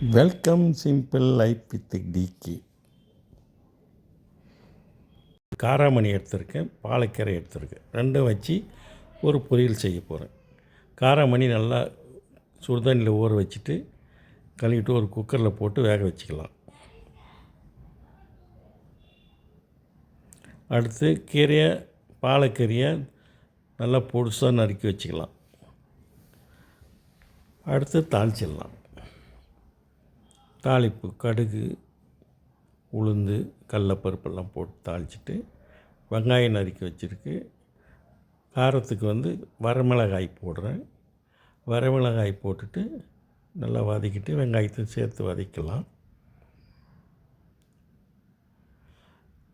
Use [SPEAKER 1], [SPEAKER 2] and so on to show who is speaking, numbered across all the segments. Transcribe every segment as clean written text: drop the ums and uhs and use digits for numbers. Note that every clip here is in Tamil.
[SPEAKER 1] Welcome simple life with DK. காராமணி எடுத்திருக்கேன், பாலக்கீரை எடுத்திருக்கேன். ரெண்டும் வச்சு ஒரு பொரியல் செய்ய போகிறேன். காராமணி நல்லா சுடுதண்ணியில் ஊற வச்சுட்டு கழுவிட்டு ஒரு குக்கரில் போட்டு வேக வச்சுக்கலாம். அடுத்து பாலக்கீரையை நல்லா பொடுசாக நறுக்கி வச்சுக்கலாம். அடுத்து தாளிச்சிடலாம். தாளிப்பு கடுகு, உளுந்து, கடலப்பருப்பெல்லாம் போட்டு தாளிச்சிட்டு வெங்காயம் நறுக்கி வச்சுருக்கு. காரத்துக்கு வரமிளகாய் போடுறேன். வரமிளகாய் போட்டுட்டு நல்லா வதக்கிட்டு வெங்காயத்தை சேர்த்து வதக்கலாம்.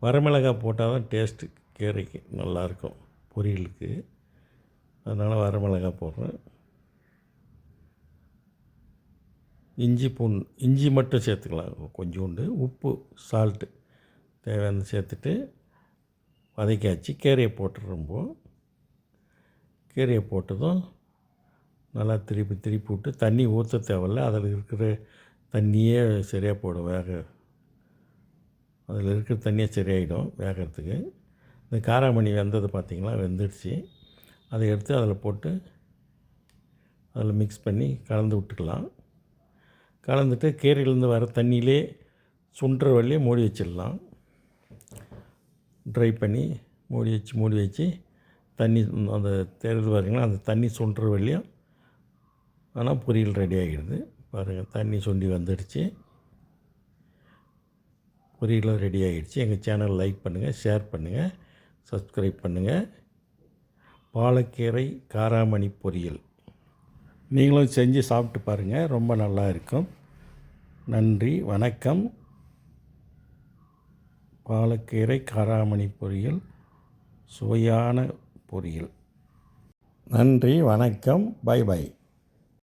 [SPEAKER 1] வரமிளகாய் போட்டால் தான் டேஸ்ட்டு கீரைக்கு நல்லாயிருக்கும் பொரியலுக்கு. அதனால் வரமிளகாய் போடுறேன். இஞ்சி மட்டும் சேர்த்துக்கலாம். கொஞ்சோண்டு உப்பு, சால்ட்டு தேவையான சேர்த்துட்டு வதக்கியாச்சு. கீரையை போட்டுடுறப்போ கீரையை போட்டதும் நல்லா திருப்பி விட்டு தண்ணி ஊற்ற தேவையில்ல. அதில் இருக்கிற தண்ணியே சரியாக போடும். அதில் இருக்கிற தண்ணியே சரியாயிடும் வேகிறதுக்கு. இந்த காராமணி வெந்தது பார்த்திங்களா, வெந்துடுச்சு. அதை எடுத்து அதில் போட்டு அதில் மிக்ஸ் பண்ணி கலந்து விட்டுக்கலாம். கலந்துட்டு கீரையிலேருந்து வர தண்ணியிலே சுண்டுற வழியே மூடி வச்சிடலாம். ட்ரை பண்ணி மூடி வச்சு தண்ணி அந்த தேர்தல் பாருங்களா, அந்த தண்ணி சுண்டுற வழியும் ஆனால் பொரியல் ரெடி ஆகிடுது. பாருங்கள், தண்ணி சுண்டி வந்துடுச்சு. பொரியலும் ரெடி ஆகிடுச்சு. எங்கள் சேனல் லைக் பண்ணுங்கள், ஷேர் பண்ணுங்கள், சப்ஸ்கிரைப் பண்ணுங்கள். பாலக்கீரை காராமணி பொரியல் நீங்களும் செஞ்சு சாப்பிட்டு பாருங்கள், ரொம்ப நல்லா இருக்கும். நன்றி, வணக்கம். பாலக்கீரை காராமணி பொரியல் சுவையான பொரியல். நன்றி, வணக்கம், பை.